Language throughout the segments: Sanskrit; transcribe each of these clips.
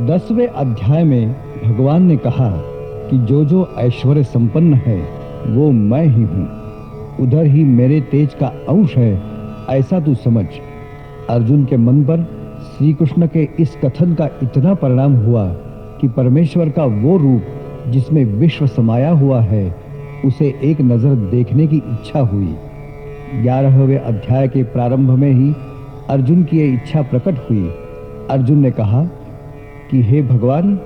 10वें अध्याय में भगवान ने कहा कि जो ऐश्वर्य संपन्न है वो मैं ही हूँ, उधर ही मेरे तेज का अंश है, ऐसा तू समझ। अर्जुन के मन पर श्री कृष्ण के इस कथन का इतना परिणाम हुआ कि परमेश्वर का वो रूप जिसमें विश्व समाया हुआ है उसे एक नजर देखने की इच्छा हुई। 11वें अध्याय के प्रारंभ में ही अर्जुन की यह इच्छा प्रकट हुई। अर्जुन ने कहा कि हे भगवान,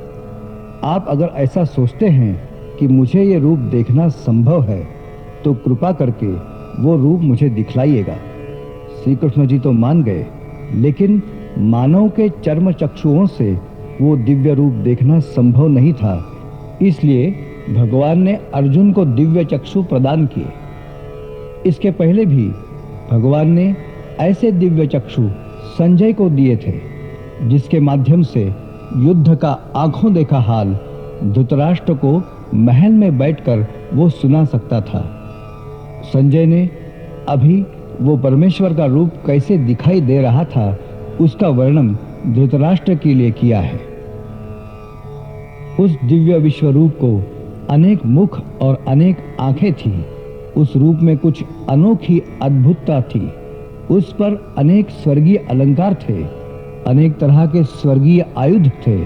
आप अगर ऐसा सोचते हैं कि मुझे ये रूप देखना संभव है तो कृपा करके वो रूप मुझे दिखलाइएगा। श्री कृष्ण जी तो मान गए, लेकिन मानव के चर्म चक्षुओं से वो दिव्य रूप देखना संभव नहीं था। इसलिए भगवान ने अर्जुन को दिव्य चक्षु प्रदान किए। इसके पहले भी भगवान ने ऐसे दिव्य चक्षु संजय को दिए थे, जिसके माध्यम से युद्ध का आंखों देखा हाल धृतराष्ट्र को महल में बैठकर वो सुना सकता था। संजय ने अभी वो परमेश्वर का रूप कैसे दिखाई दे रहा था उसका वर्णन धृतराष्ट्र के लिए किया है। उस दिव्य विश्व रूप को अनेक मुख और अनेक आंखें थी। उस रूप में कुछ अनोखी अद्भुतता थी। उस पर अनेक स्वर्गीय अलंकार थे, अनेक तरह के स्वर्गीय आयुध थे।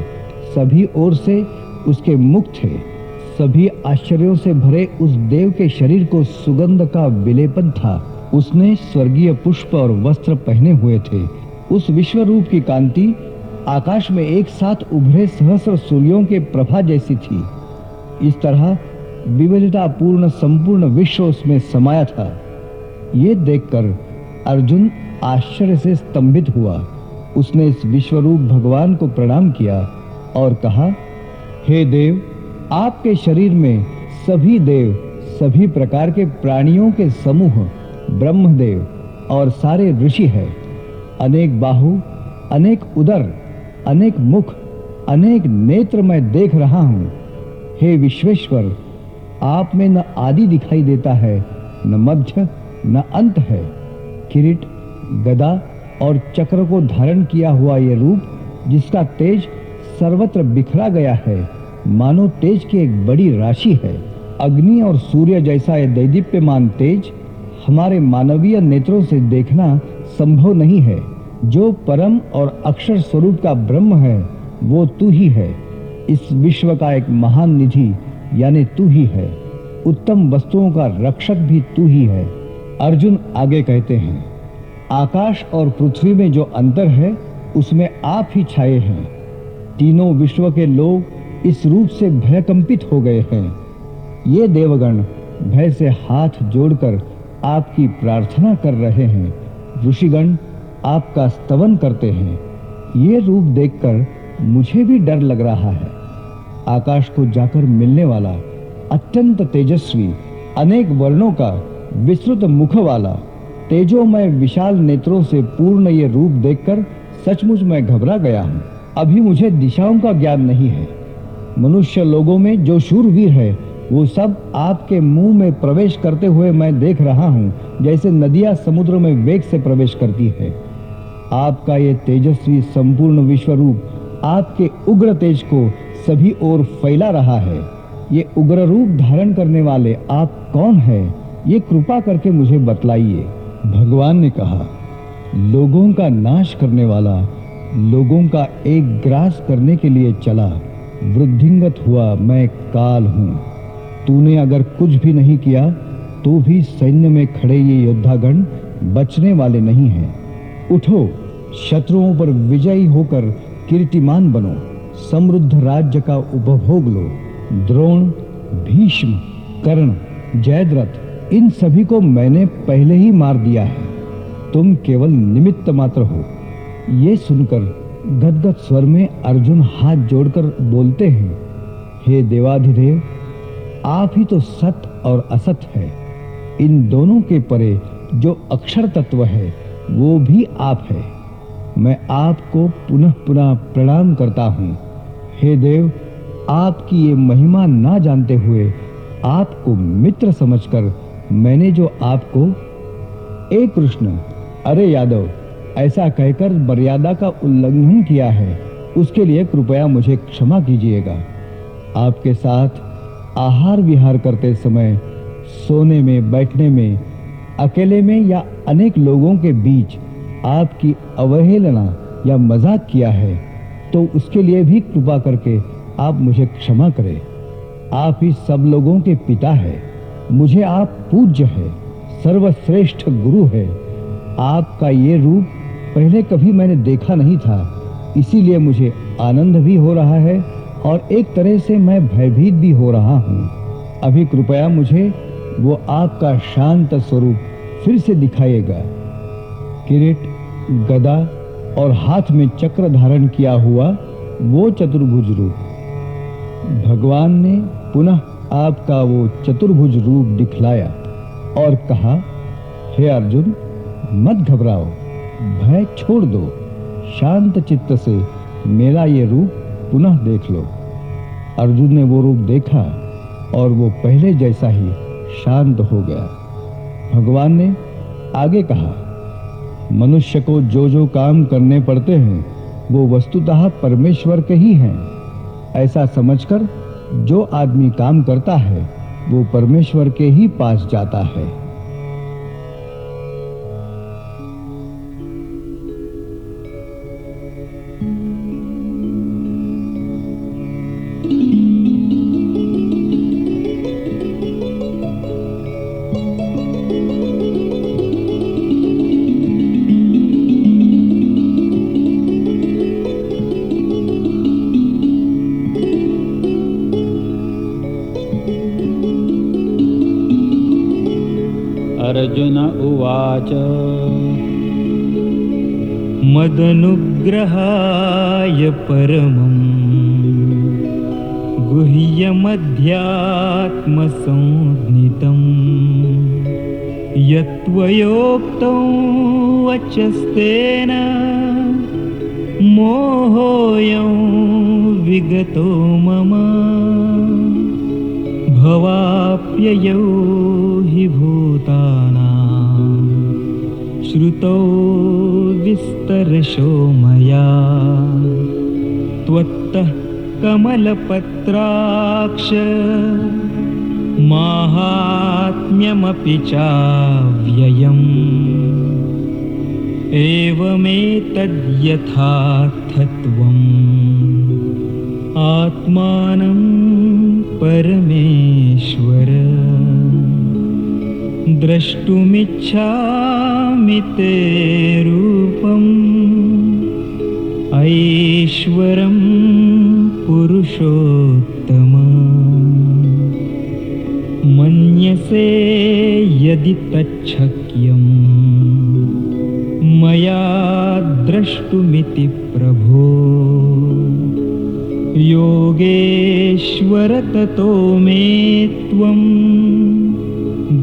सभी ओर से उसके मुख थे। सभी आश्चर्यों से भरे उस देव के शरीर को सुगंध का विलेपन था। उसने स्वर्गीय पुष्प और वस्त्र पहने हुए थे। उस विश्व रूप की कांति आकाश में एक साथ उभरे सहस्र सूर्यों के प्रभा जैसी थी। इस तरह विविधता पूर्ण संपूर्ण विश्व उसमें समाया था। ये देखकर अर्जुन आश्चर्य से स्तंभित हुआ। उसने इस विश्वरूप भगवान को प्रणाम किया और कहा, हे देव, आपके शरीर में सभी देव, सभी प्रकार के प्राणियों के समूह, ब्रह्मदेव और सारे ऋषि हैं। अनेक बाहु, अनेक उदर, अनेक मुख, अनेक नेत्र मैं देख रहा हूँ। हे विश्वेश्वर, आप में न आदि दिखाई देता है, न मध्य, न अंत है। किरीट, गदा और चक्र को धारण किया हुआ ये रूप, जिसका तेज सर्वत्र बिखरा गया है, मानो तेज की एक बड़ी राशि है। अग्नि और सूर्य जैसा ये दैदीप्यमान तेज हमारे मानवीय नेत्रों से देखना संभव नहीं है। जो परम और अक्षर स्वरूप का ब्रह्म है वो तू ही है। इस विश्व का एक महान निधि यानी तू ही है। उत्तम वस्तुओं का रक्षक भी तू ही है। अर्जुन आगे कहते हैं, आकाश और पृथ्वी में जो अंतर है उसमें आप ही छाए हैं। तीनों विश्व के लोग इस रूप से भयकंपित हो गए हैं। ये देवगण भय से हाथ जोड़कर आपकी प्रार्थना कर रहे हैं। ऋषिगण आपका स्तवन करते हैं। ये रूप देखकर मुझे भी डर लग रहा है। आकाश को जाकर मिलने वाला, अत्यंत तेजस्वी, अनेक वर्णों का विस्तृत मुख वाला, तेजोमय विशाल नेत्रों से पूर्ण ये रूप देखकर सचमुच मैं घबरा गया हूँ। अभी मुझे दिशाओं का ज्ञान नहीं है। मनुष्य लोगों में जो शूरवीर है वो सब आपके मुंह में प्रवेश करते हुए मैं देख रहा हूँ, जैसे नदियां समुद्र में वेग से प्रवेश करती है। आपका ये तेजस्वी संपूर्ण विश्व रूप आपके उग्र तेज को सभी ओर फैला रहा है। ये उग्र रूप धारण करने वाले आप कौन हैं? ये कृपा करके मुझे बतलाइए। भगवान ने कहा, लोगों का नाश करने वाला, लोगों का एक ग्रास करने के लिए चला, वृद्धिंगत हुआ मैं काल हूँ। तूने अगर कुछ भी नहीं किया तो भी सैन्य में खड़े ये योद्धागण बचने वाले नहीं हैं। उठो, शत्रुओं पर विजयी होकर कीर्तिमान बनो, समृद्ध राज्य का उपभोग लो। द्रोण, भीष्म, कर्ण, जयद्रथ, इन सभी को मैंने पहले ही मार दिया है। तुम केवल निमित्त मात्र हो। ये सुनकर गदगद स्वर में अर्जुन हाथ जोड़कर बोलते हैं, हे देवाधिदेव, आप ही तो सत और असत है। इन दोनों के परे जो अक्षर तत्व है वो भी आप है। मैं आपको पुनः पुनः प्रणाम करता हूँ। हे देव, आपकी ये महिमा ना जानते हुए आपको मित्र समझकर मैंने जो आपको ए कृष्ण, अरे यादव, ऐसा कहकर मर्यादा का उल्लंघन किया है। उसके लिए कृपया मुझे क्षमा कीजिएगा। आपके साथ आहार विहार करते समय, सोने में, बैठने में, अकेले में या अनेक लोगों के बीच आपकी अवहेलना या मजाक किया है, तो उसके लिए भी कृपा करके आप मुझे क्षमा करें। आप ही सब लोगों के पिता हैं। मुझे आप पूज्य है, सर्वश्रेष्ठ गुरु है। आपका ये रूप पहले कभी मैंने देखा नहीं था, इसीलिए मुझे आनंद भी हो रहा है और एक तरह से मैं भयभीत भी हो रहा हूँ। अभी कृपया मुझे वो आपका शांत स्वरूप फिर से दिखाइएगा। किरीट, गदा और हाथ में चक्र धारण किया हुआ वो चतुर्भुज रूप। भगवान ने पुनः आपका वो चतुर्भुज रूप दिखलाया और कहा, हे अर्जुन, मत घबराओ, भय छोड़ दो, शांत चित्त से मेरा ये रूप पुनः देख लो। अर्जुन ने वो रूप देखा और वो पहले जैसा ही शांत हो गया। भगवान ने आगे कहा, मनुष्य को जो जो काम करने पड़ते हैं वो वस्तुतः परमेश्वर के ही हैं। ऐसा समझकर जो आदमी काम करता है वो परमेश्वर के ही पास जाता है। अर्जुन उवाच मदनुग्रहाय परमं गुह्यमध्यात्मसंज्ञितं यत्त्वयोक्तं वचस्तेन मोहोऽयं विगतो मम भवाप्ययौ हि भूतानां श्रुतौ विस्तरशो मया त्वत्तः कमलपत्राक्ष माहात्म्यमपि चाव्ययम् एवमेतद्यथार्थत्वम् आत्मानं परमेश्वर द्रष्टुमिच्छामि ते रूपम् ऐश्वरं पुरुषोत्तम मन्यसे यदि तच्छक्यं मया द्रष्टुमिति प्रभो योगेश्वर ततो मे त्वं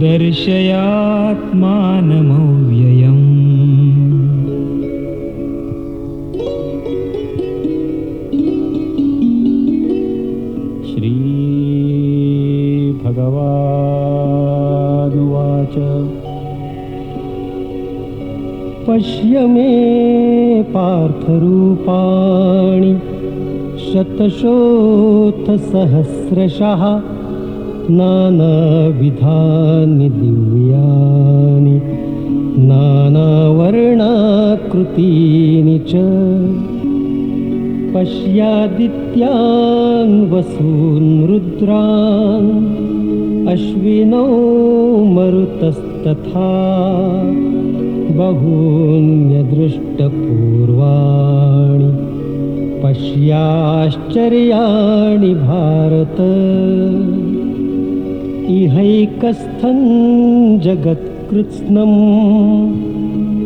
दर्शयात्मानमव्ययम्। श्री भगवानुवाच पश्य मे पार्थरूपाणि शतशोथसहस्रशः नानाविधानि दिव्यानि नानावर्णाकृतीनि च पश्यादित्यान् वसून् रुद्रान् अश्विनौ मरुतस्तथा बहून्यदृष्टपूर्वाणि पश्याश्चर्याणि भारत इहैकस्थं जगत्कृत्स्नं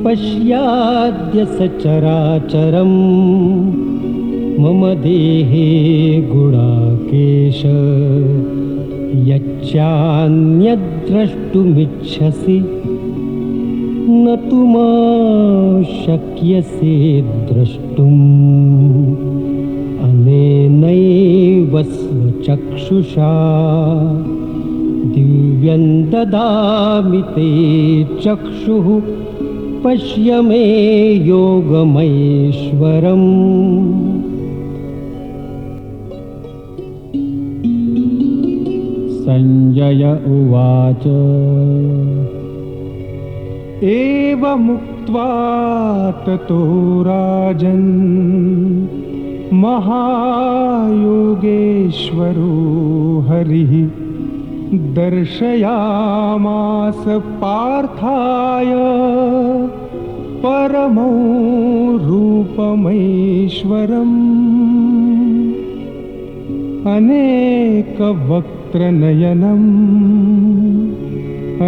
पश्याद्य सचराचरं मम देहे गुणाकेश यच्चान्यद्द्रष्टुमिच्छसि न तु मां शक्यसे द्रष्टुम् अनेनैव स्वचक्षुषा दिव्यं ददामि ते चक्षुः पश्य मे योगमैश्वरम् संजय उवाच एवमुक्त्वा ततो राजन् महायोगेश्वरो हरिः दर्शयामास पार्थाय परमो रूपमैश्वरम् अनेकवक्त्रनयनम्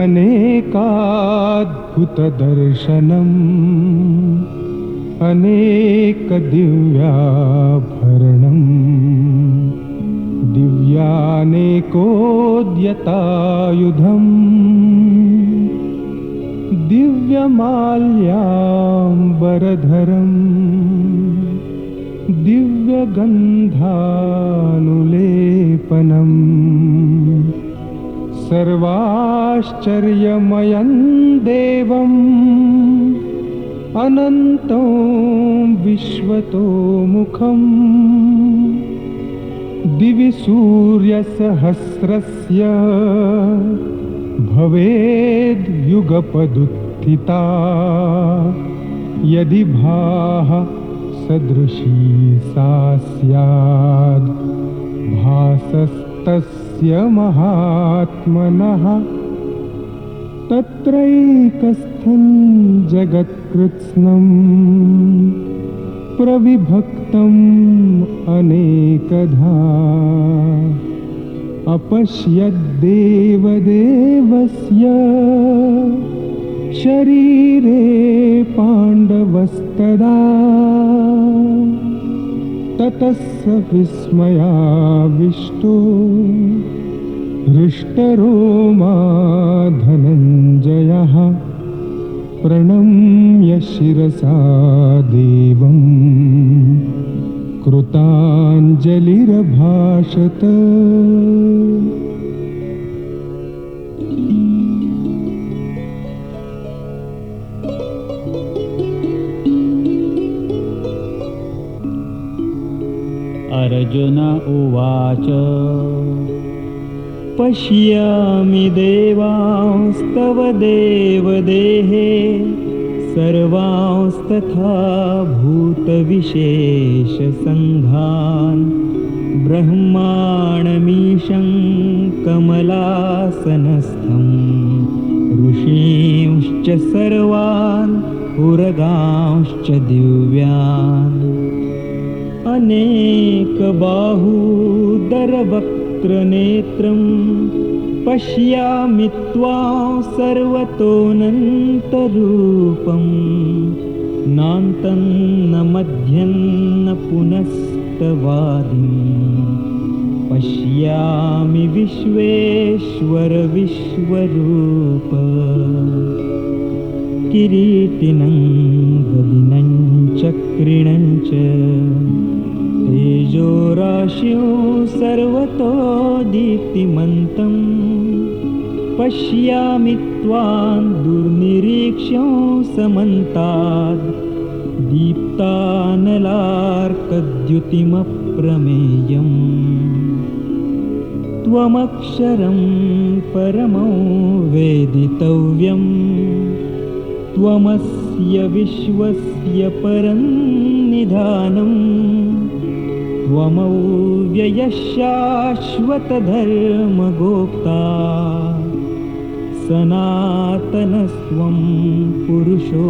अनेकाद्भुतदर्शनम् अनेकदिव्याभरणम् दिव्यानेकोद्यतायुधम् दिव्यमाल्याम्बरधरम् दिव्यगन्धानुलेपनम् सर्वाश्चर्यमयं देवम् अनन्तं विश्वतोमुखम् दिवि सूर्यसहस्रस्य भवेद्युगपदुत्थिता यदि भाः सदृशी सा स्याद् भासस्तस्य महात्मनः तत्रैकस्थं जगत्कृत्स्नं प्रविभक्तम् अनेकधा अपश्यद्देवदेवस्य शरीरे पाण्डवस्तदा ततः स विस्मयाविष्टो हृष्टरोमा धनञ्जयः प्रणम्य शिरसा देवं कृताञ्जलिरभाषत। अर्जुन उवाच पश्यामि देवांस्तव देवदेहे सर्वांस्तथा भूतविशेषसङ्घान् ब्रह्माणमीशं कमलासनस्थं ऋषींश्च सर्वान् उरगांश्च दिव्यान् अनेकबाहूदरवक्त्रनेत्रं पश्यामि त्वां सर्वतोऽनन्तरूपं नान्तं न मध्यं न पुनस्तवादिं पश्यामि विश्वेश्वर विश्वरूप किरीटिनं गदिनं चक्रिणं च तेजोराशिं सर्वतो दीप्तिमन्तं पश्यामि त्वां दुर्निरीक्ष्यं समन्ताद् दीप्तानलार्कद्युतिमप्रमेयम् त्वमक्षरं परमो वेदितव्यम् त्वमस्य विश्वस्य परं निधानम् त्वमव्ययशाश्वतधर्मगोप्ता सनातनस्त्वं पुरुषो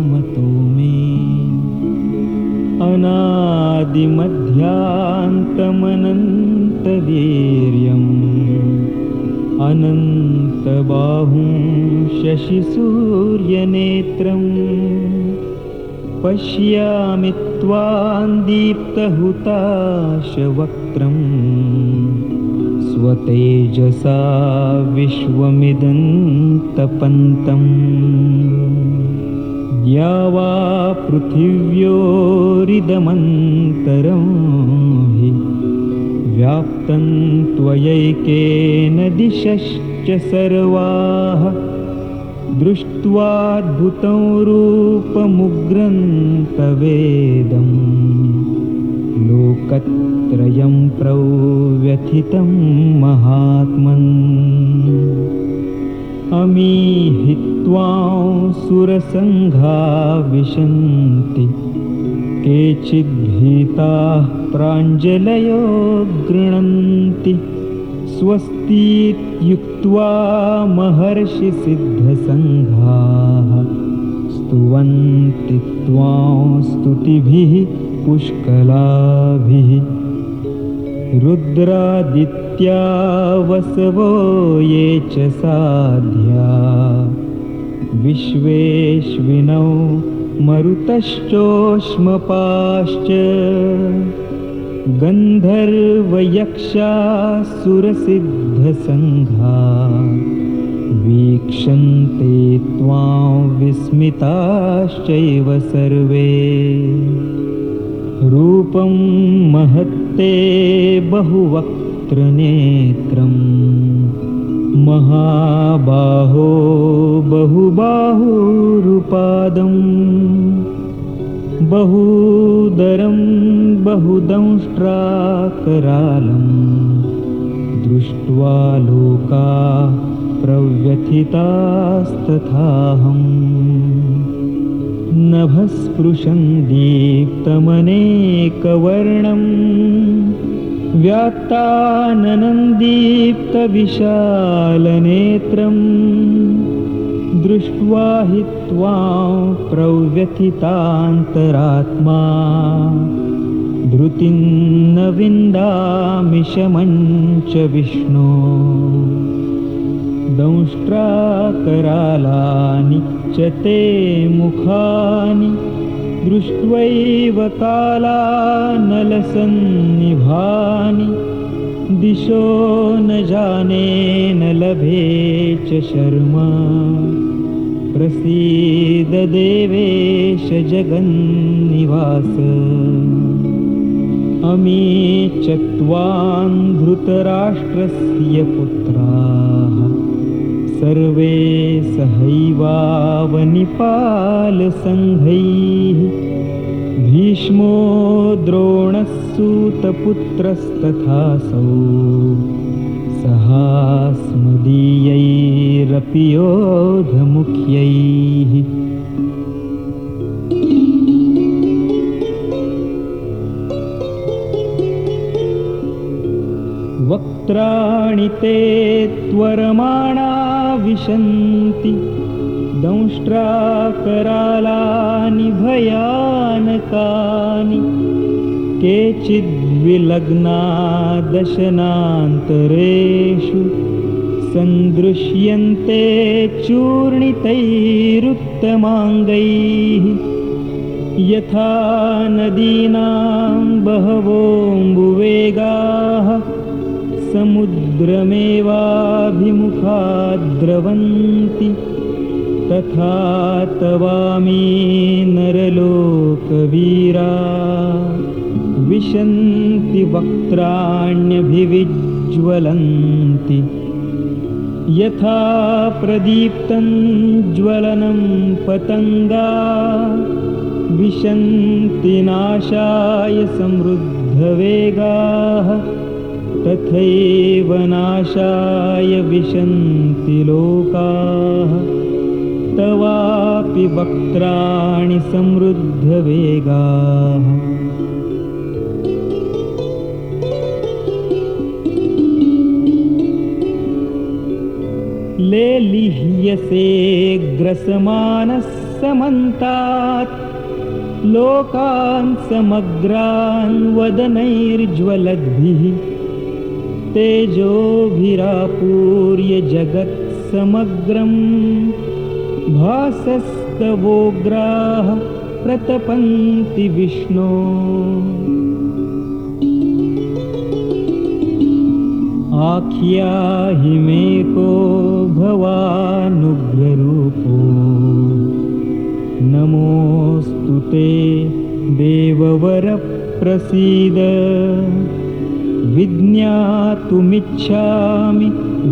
मतो मे अनादिमध्यान्तमनन्तवीर्यम् अनन्तबाहुं शशिसूर्यनेत्रम् पश्यामि त्वां दीप्तहुताशवक्त्रं स्वतेजसा विश्वमिदं तपन्तम् द्यावा पृथिव्योरिदमन्तरं हि व्याप्तं त्वयैकेन दिशश्च सर्वाः दृष्ट्वाद्भुतं रूपमुग्रं तवेदं लोकत्रयं प्रव्यथितं महात्मन् अमीहित्वां सुरसङ्घा विशन्ति केचिद्भीताः प्राञ्जलयो गृह्णन्ति स्वस्तीत्युक्त्वा महर्षिसिद्धसङ्घाः स्तुवन्ति त्वां स्तुतिभिः पुष्कलाभिः रुद्रादित्या वसवो ये च साध्या विश्वेश्विनौ मरुतश्चोष्मपाश्च गन्धर्वयक्षासुरसिद्धसङ्घा वीक्षन्ते त्वां विस्मिताश्चैव सर्वे रूपं महत्ते बहुवक्त्रनेत्रं महाबाहो बहुबाहुरुपादं बहुदरं बहुदंष्ट्राकरालं दृष्ट्वा लोकाः प्रव्यथितास्तथाहम् नभस्पृशं दीप्तमनेकवर्णं व्यात्ताननं दीप्तविशालनेत्रं दृष्ट्वा हि त्वां प्रव्यथितान्तरात्मा धृतिं न विन्दामि शमं च विष्णो दंष्ट्राकरालानि च ते मुखानि दृष्ट्वैव कालानलसन्निभानि दिशो न जाने न लभे च शर्मा प्रसीद देवेश जगन्निवास अमी च त्वां धृतराष्ट्रस्य पुत्राः सर्वे सहैवावनिपालसङ्घैः भीष्मो द्रोणः सूतपुत्रस्तथासौ सहास्मदीयैरपि योधमुख्यैः वक्त्राणि ते त्वरमाणा विशन्ति दंष्ट्राकरालानि भयानकानि केचिद्विलग्ना दशनान्तरेषु सन्दृश्यन्ते चूर्णितैरुत्तमाङ्गैः यथा नदीनां बहवोऽम्बुवेगाः समुद्रमेवाभिमुखा द्रवन्ति तथा तवामी नरलोकवीरा विशन्ति वक्त्राण्यभिविज्वलन्ति यथा प्रदीप्तं ज्वलनं पतङ्गा विशन्ति नाशाय समृद्धवेगाः तथैव नाशाय विशन्ति लोकाः तवापि वक्त्राणि समृद्धवेगाः लेलिह्यसे ग्रसमानः समन्तात् लोकान् समग्रान् वदनैर्ज्वलद्भिः तेजोभिरापूर्य जगत्समग्रं भासस्तवोग्राः प्रतपन्ति विष्णो आख्याहि मे को भवानुग्ररूपो नमोऽस्तु ते देववरप्रसीद विज्ञातुमिच्छामि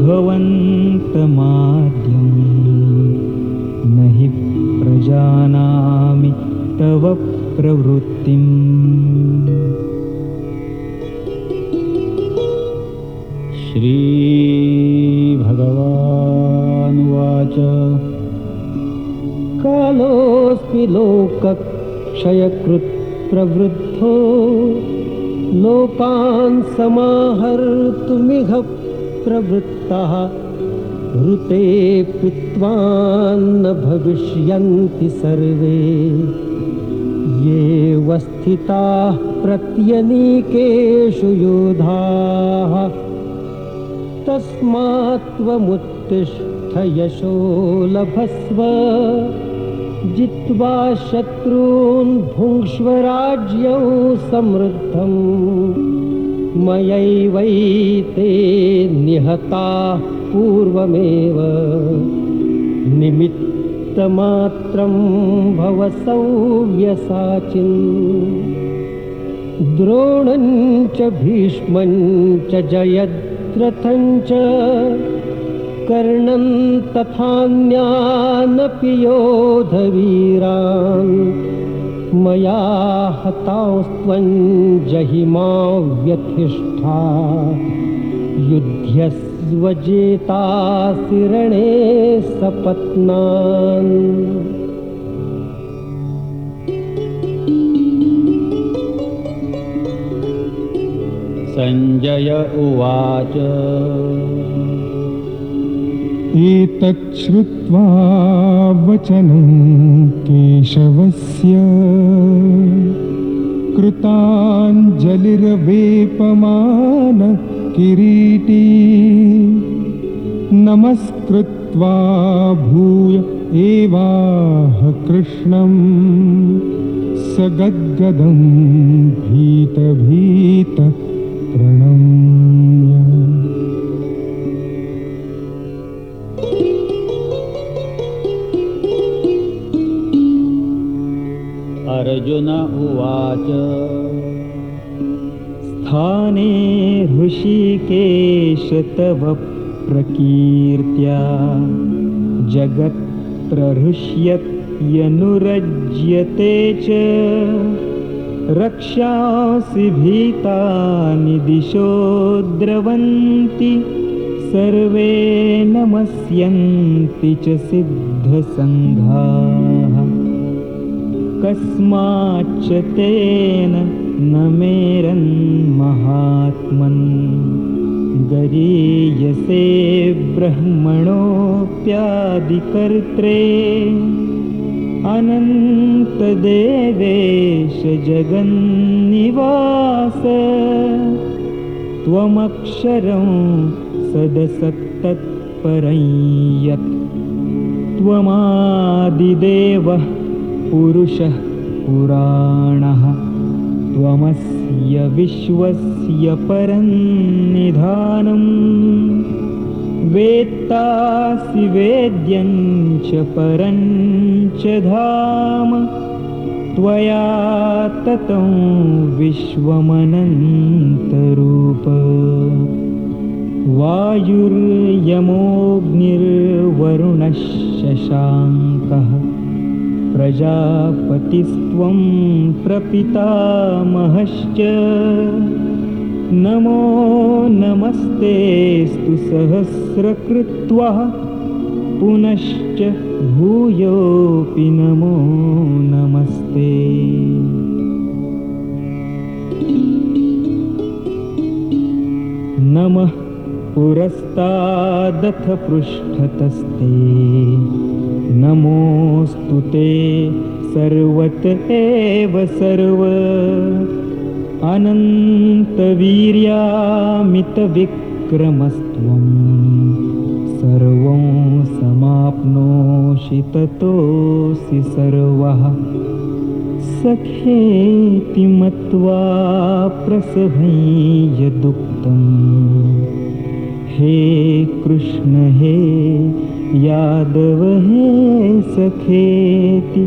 भवन्तमाद्यं न हि प्रजानामि तव प्रवृत्तिम् श्रीभगवानुवाच कालोऽस्मि लोकक्षयकृत् प्रवृद्धो लोकान् समाहर्तुमिह प्रवृत्तः ऋते पीत्वान्न भविष्यन्ति सर्वे ये वस्थिताः प्रत्यनीकेषु योधाः तस्मात् त्वमुत्तिष्ठ यशो लभस्व जित्वा शत्रून् भुङ्क्ष्व राज्यं समृद्धम् मयैवैते निहताः पूर्वमेव निमित्तमात्रं भव सव्यसाचिन् द्रोणं च भीष्मं च जयद्रथं च कर्णं तथान्यानपि योधवीरान् मया हतास्त्वं जहिमा व्यथिष्ठा युध्यस्व जेतासि रणे सपत्नान्। संजय उवाच एतत् श्रुत्वा वचनं केशवस्य कृताञ्जलिर्वेपमान किरीटी नमस्कृत्वा भूय एवाह कृष्णं सगद्गदं भीत प्रणम्य। अर्जुन उवाच स्थाने ऋषिकेश तव प्रकीर्त्या जगत्प्रहृष्यत्यनुरज्यते च रक्षांसि भीतानि दिशो द्रवन्ति सर्वे नमस्यन्ति च सिद्धसङ्घाः कस्माच्च तेन न मेरन्महात्मन् गरीयसे ब्रह्मणोऽप्यादिकर्त्रे अनन्तदेवेश जगन्निवास त्वमक्षरं सदसत्तत्परं यत् त्वमादिदेवः पुरुषः पुराणः त्वमस्य विश्वस्य परन्निधानम् वेत्तासि वेद्यं च परं च धाम त्वया ततं विश्वमनन्तरूप वायुर्यमोऽग्निर्वरुणः शशाङ्कः प्रजापतिस्त्वं प्रपितामहश्च नमो नमस्तेस्तु सहस्रकृत्वः पुनश्च भूयोऽपि नमो नमस्ते। नमः पुरस्तादथ पृष्ठतस्ते नमोऽस्तु ते सर्वत एव सर्व अनन्तवीर्यामितविक्रमस्त्वं सर्वं समाप्नोषि ततोऽसि सर्वः सखेति मत्वा प्रसभं यदुक्तम् हे कृष्ण हे यादव हे सखेति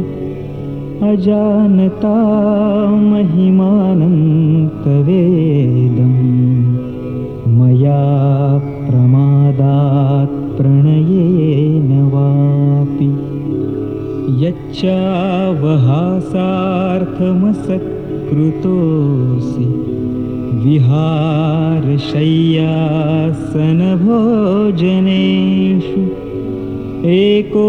अजानता महिमानन्तवेदं मया प्रमादात् प्रणयेन वापि यच्चावहासार्थमसत्कृतोऽसि विहारशय्यासनभोजनेषु एकोऽथवाप्यच्युत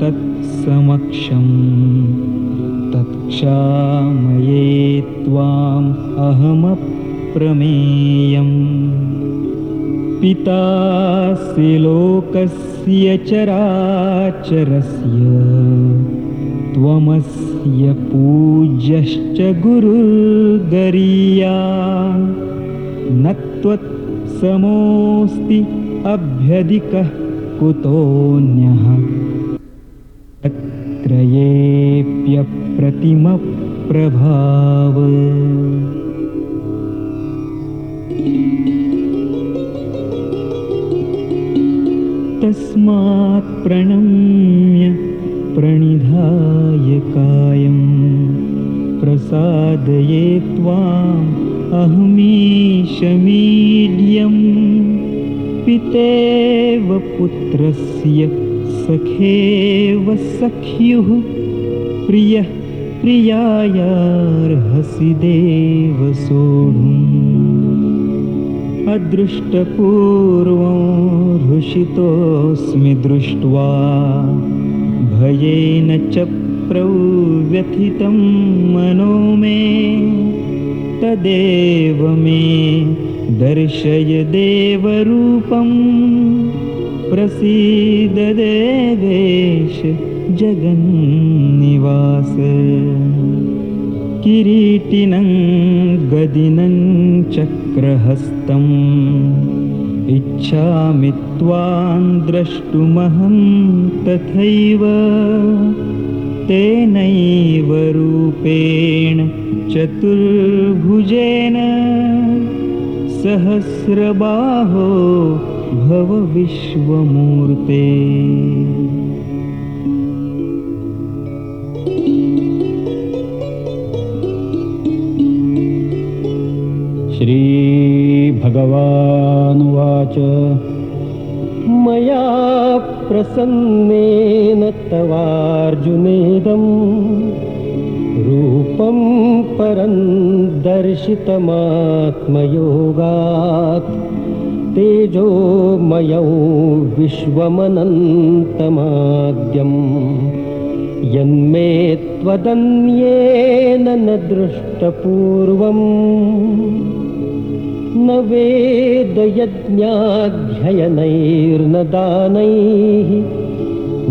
तत्समक्षम् तत्क्षामये त्वाम् अहमप्रमेयम् पितासि लोकस्य चराचरस्य त्वमस्य पूज्यश्च गुरुर्गरीयान् न त्वत्समोऽस्ति अभ्यधिकः कुतोऽन्यः तत्रयेऽप्यप्रतिमप्रभाव तस्मात् प्रणम्य प्रणिधाय कायं प्रसादये त्वाम् अहमीशमीड्यं पितेव पुत्रस्य सखेव सख्युः प्रियः प्रियायार्हसि देव सोढुम् अदृष्टपूर्वं हृषितोऽस्मि दृष्ट्वा भयेन च प्रव्यथितं मनो मे तदेव मे दर्शय देवरूपं प्रसीद देवेश जगन्निवास किरीटिनं गदिनं चक्रहस्तम् इच्छामि त्वां द्रष्टुमहं तथैव तेनैव रूपेण चतुर्भुजेन सहस्रबाहो भव विश्वमूर्ते श्रीभगवानुवाच मया प्रसन्नेन तवार्जुनेदं रूपं परं दर्शितमात्मयोगात् तेजोमयौ विश्वमनन्तमाद्यं यन्मे त्वदन्येन न दृष्टपूर्वम् न वेदयज्ञाध्ययनैर्न दानैः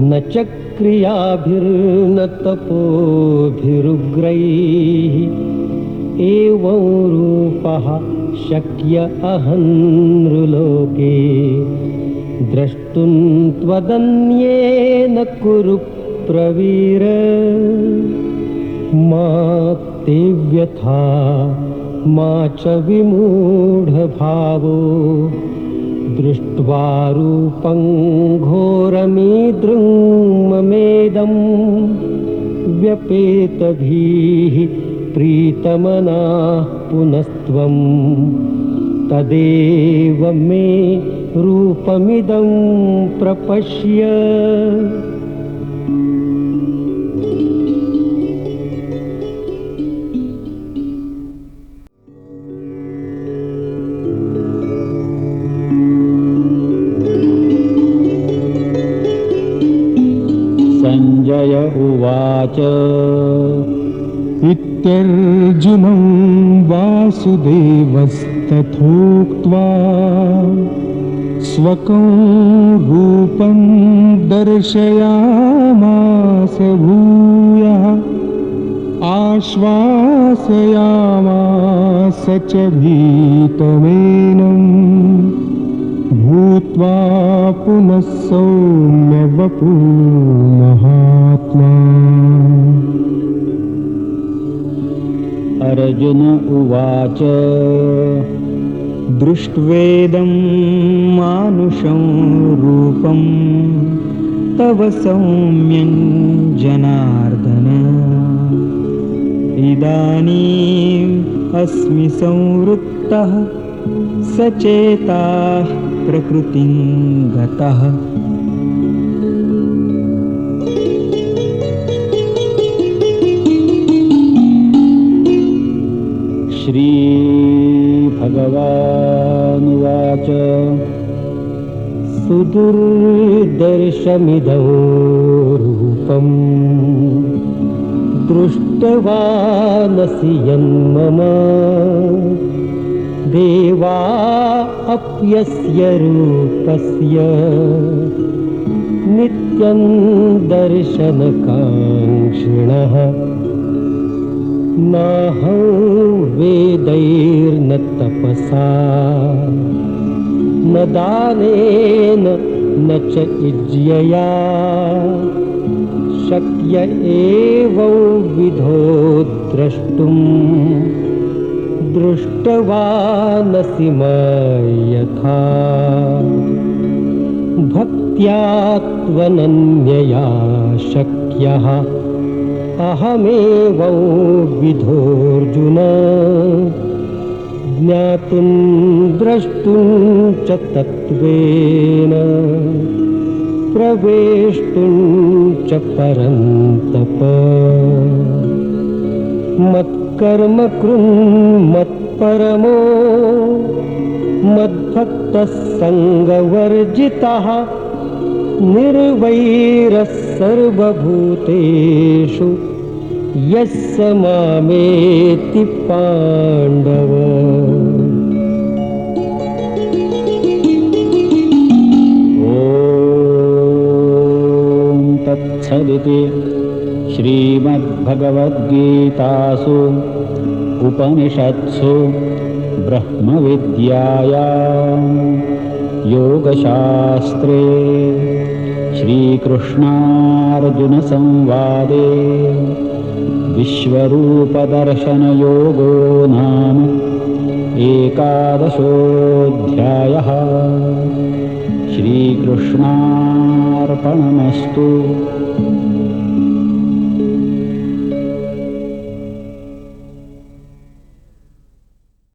न च क्रियाभिर्न तपोभिरुग्रैः एवं रूपः शक्य अहं नृलोके द्रष्टुं त्वदन्येन कुरु प्रवीर मा ते व्यथा मा च विमूढभावो दृष्ट्वा रूपं घोरमीदृं ममेदं व्यपेतभीः प्रीतमनाः पुनस्त्वं तदेव मे रूपमिदं प्रपश्य संजय उवाच इत्यर्जुनं वासुदेवस्तथोक्त्वा स्वकं रूपं दर्शयामास भूयः आश्वासयामास च भीतमेनं भूत्वा पुनः सौम्य वपु महात्मा अर्जुन उवाच दृष्ट्वेदं मानुषं रूपं तव सौम्यं जनार्दन इदानीम् अस्मि संवृत्तः सचेताः प्रकृतिं गतः श्रीभगवानुवाच सुदुर्दर्शमिदं रूपम् दृष्टवानसि यन्मम देवा अप्यस्य रूपस्य नित्यं दर्शनकाङ्क्षिणः नाहं वेदैर्न तपसा न दानेन न च इज्यया शक्य एवं विधो द्रष्टुम् दृष्टवानसि मय्यथा भक्त्या त्वनन्यया शक्यः अहमेवं विधोऽर्जुन ज्ञातुं द्रष्टुं च तत्त्वेन प्रवेष्टुं च परन्तप मत्कर्म कृन् मत्परमो मद्भक्तः सङ्गवर्जितः निर्वैरः सर्वभूतेषु यः स मामेति पाण्डव। ॐ तत्सदिति श्रीमद्भगवद्गीतासु उपनिषत्सु ब्रह्मविद्यायां योगशास्त्रे श्रीकृष्णार्जुनसंवादे विश्वरूपदर्शनयोगो नाम 11ोऽध्यायः। श्रीकृष्णार्पणमस्तु।